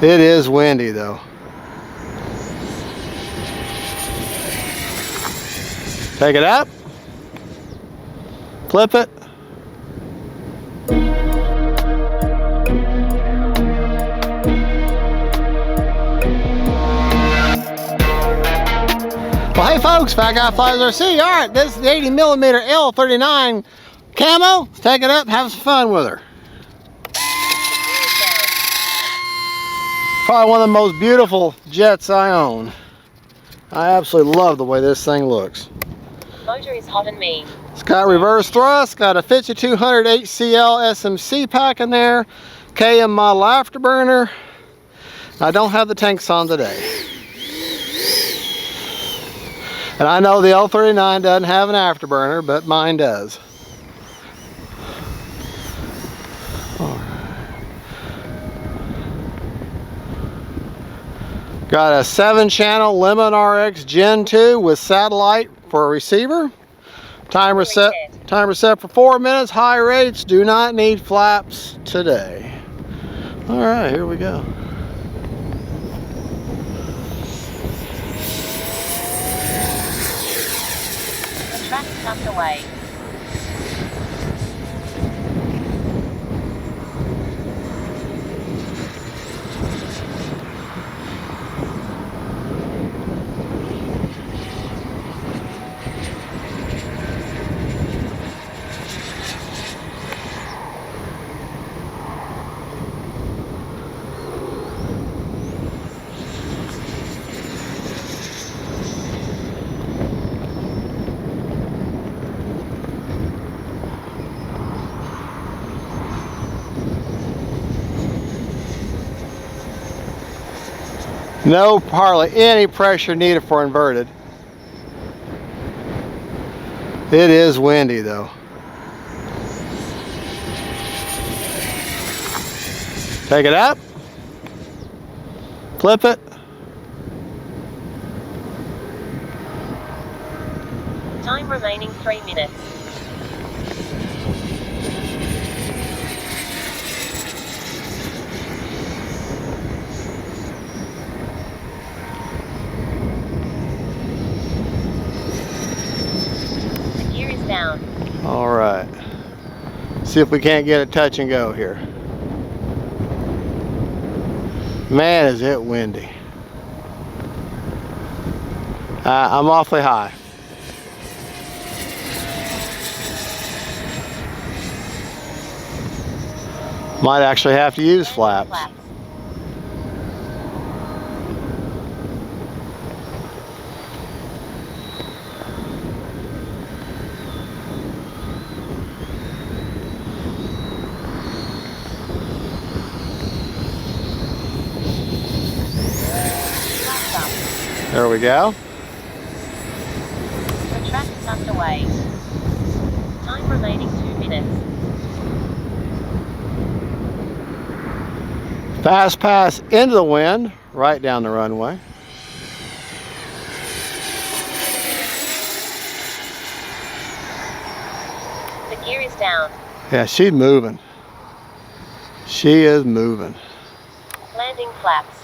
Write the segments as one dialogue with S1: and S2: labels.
S1: It is windy though. Take it up. Flip it. Well, hey folks, Fat Guy Flies RC. All right, this is the 80mm L-39 camo. Let's take it up and have some fun with her. Probably one of the most beautiful jets I own. I absolutely love the way this thing looks.
S2: Motor is hot and mean.
S1: It's got reverse thrust, got a 5200 HCl SMC pack in there, KM model afterburner. I don't have the tanks on today. And I know the L-39 doesn't have an afterburner, but mine does. Got a 7-channel Lemon RX Gen 2 with satellite for a receiver. Timer set for 4 minutes. High rates. Do not need flaps today. All right, here we go.
S2: The track is underway.
S1: No, hardly any pressure needed for inverted. It is windy though. Take it up. Flip it.
S2: Time remaining 3 minutes. The gear is down.
S1: All right. See if we can't get it touch and go here. Man, is it windy. I'm awfully high. Might actually have to use flaps. There we go.
S2: The track is underway. Time remaining 2 minutes.
S1: Fast pass into the wind, right down the runway.
S2: The gear is down.
S1: Yeah, she's moving. She is moving.
S2: Landing flaps.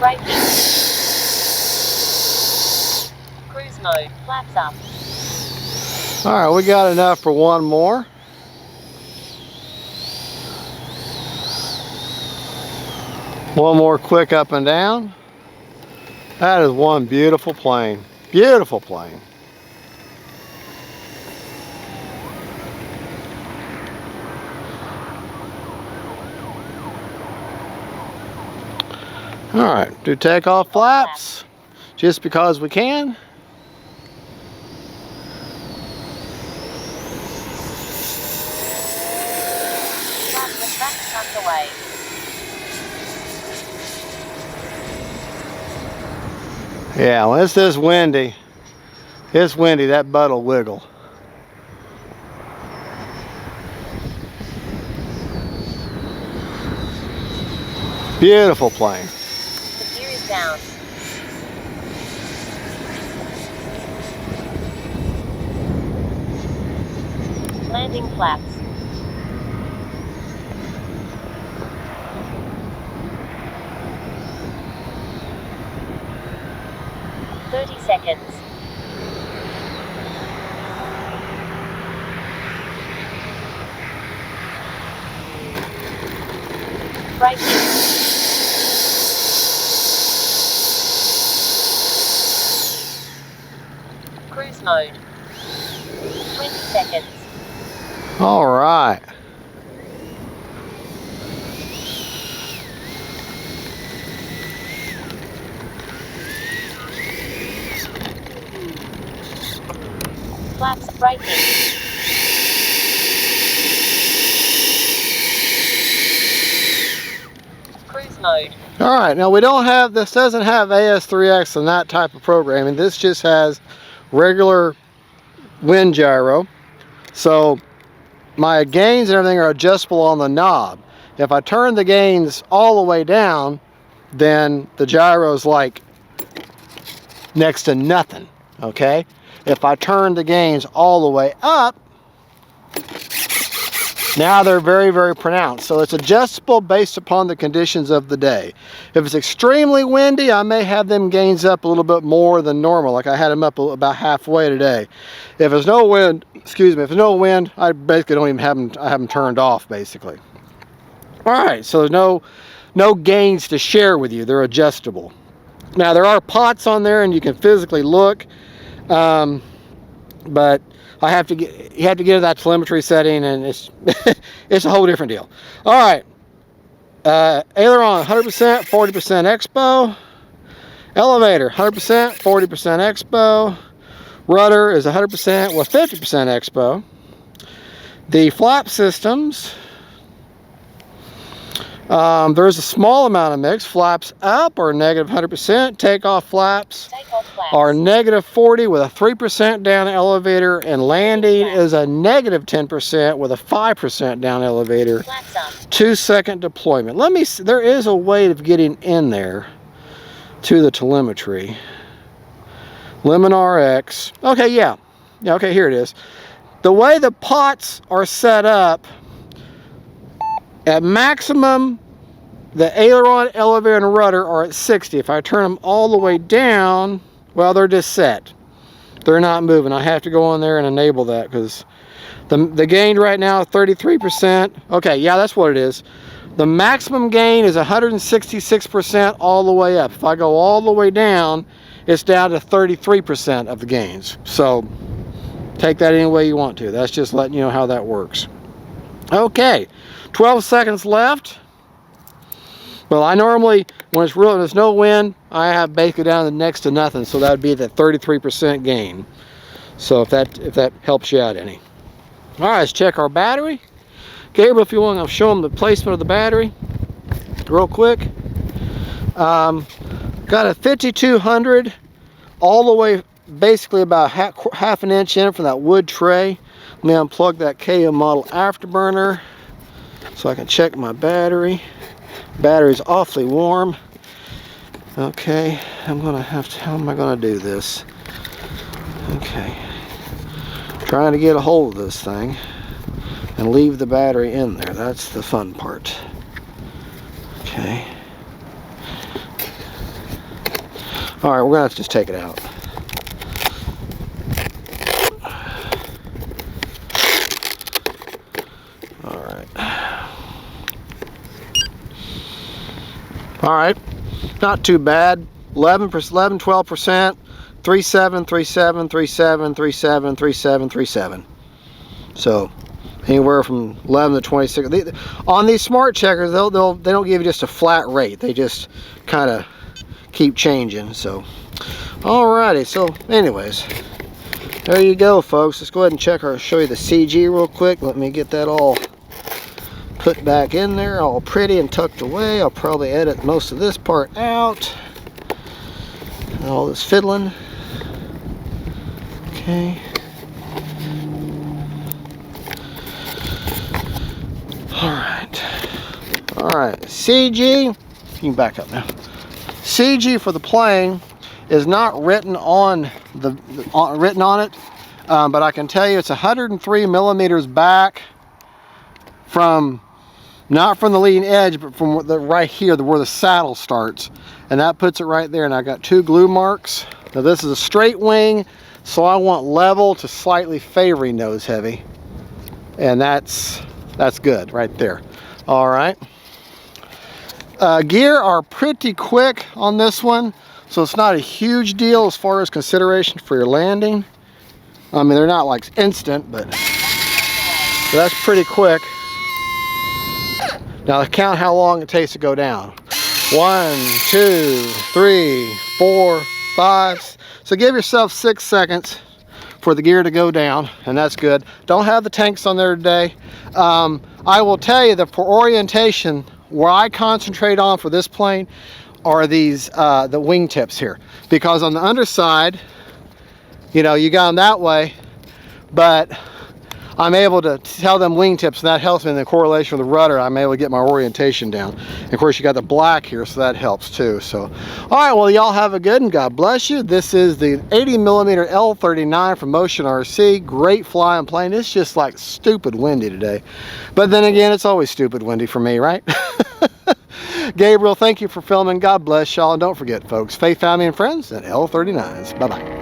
S2: Braking. Cruise mode. Flaps up.
S1: All right, we got enough for one more. One more quick up and down. That is one beautiful plane. Beautiful plane. All right, do takeoff flaps just because we can.
S2: The track is underway.
S1: Yeah, when it's this windy, that butt will wiggle. Beautiful plane.
S2: The gear is down. Landing flaps. Seconds. Right. Cruise mode. 20 seconds.
S1: All right.
S2: Flaps brightening. Cruise mode.
S1: All right, now we don't have, this doesn't have AS3X and that type of programming. This just has regular wind gyro. So my gains and everything are adjustable on the knob. If I turn the gains all the way down, then the gyro's like next to nothing, okay? If I turn the gains all the way up, now they're very, very pronounced. So it's adjustable based upon the conditions of the day. If it's extremely windy, I may have them gains up a little bit more than normal, like I had them up about halfway today. If there's no wind, excuse me, if there's no wind, I basically don't even have them, I have them turned off basically. All right, so there's no gains to share with you. They're adjustable. Now there are pots on there and you can physically look. But you have to get to that telemetry setting, and it's it's a whole different deal. All right, aileron 100%, 40% expo. Elevator 100%, 40% expo. Rudder is 100% with 50% expo. The flap systems, there's a small amount of mix. Flaps up are negative 100%. Takeoff flaps are negative 40 with a 3% down elevator, and landing is a negative 10% with a 5% down elevator. 2-second deployment. Let me see, there is a way of getting in there to the telemetry. Lemon RX. Okay, yeah, okay, here it is. The way the pots are set up, at maximum, the aileron, elevator, and rudder are at 60. If I turn them all the way down, well, they're just set. They're not moving. I have to go on there and enable that because the gain right now is 33%. Okay, yeah, that's what it is. The maximum gain is 166% all the way up. If I go all the way down, it's down to 33% of the gains. So take that any way you want to. That's just letting you know how that works. Okay, 12 seconds left. Well, I normally, when there's no wind, I have basically down to next to nothing, so that would be the 33% gain. So if that helps you out any. All right, let's check our battery. Gabriel, if you want, I'll show them the placement of the battery real quick. Got a 5200 all the way, basically about half an inch in from that wood tray. Let me unplug that KO model afterburner so I can check my battery. Battery's awfully warm. Okay, how am I gonna do this? Okay, trying to get a hold of this thing and leave the battery in there. That's the fun part. Okay. All right, we're gonna have to just take it out. All right, not too bad. 11%, 12%, 37, 37, 37, 37, 37, 37. So anywhere from 11 to 26. On these smart checkers, they don't give you just a flat rate. They just kind of keep changing. So, alrighty. So, anyways, there you go, folks. Let's go ahead and show you the CG real quick. Let me get that all put back in there, all pretty and tucked away. I'll probably edit most of this part out. All this fiddling. Okay. All right. CG, can back up now. CG for the plane is not written on it, but I can tell you it's 103 millimeters back from, not from the leading edge, but from the right here, where the saddle starts, and that puts it right there. And I got 2 glue marks. Now this is a straight wing, so I want level to slightly favoring nose heavy, and that's good right there. All right. Gear are pretty quick on this one, so it's not a huge deal as far as consideration for your landing. I mean, they're not like instant, but that's pretty quick. Now count how long it takes to go down. 1, 2, 3, 4, 5. So give yourself 6 seconds for the gear to go down, and that's good. Don't have the tanks on there today. I will tell you that for orientation, where I concentrate on for this plane are these the wing tips here, because on the underside, you know, you got them that way, but I'm able to tell them wingtips, and that helps me in the correlation with the rudder. I'm able to get my orientation down. And of course, you got the black here, so that helps too. So, all right, well, y'all have a good and God bless you. This is the 80mm L-39 from Motion RC. Great flying plane. It's just like stupid windy today. But then again, it's always stupid windy for me, right? Gabriel, thank you for filming. God bless y'all. And don't forget, folks, faith, family, and friends, and L-39s. Bye-bye.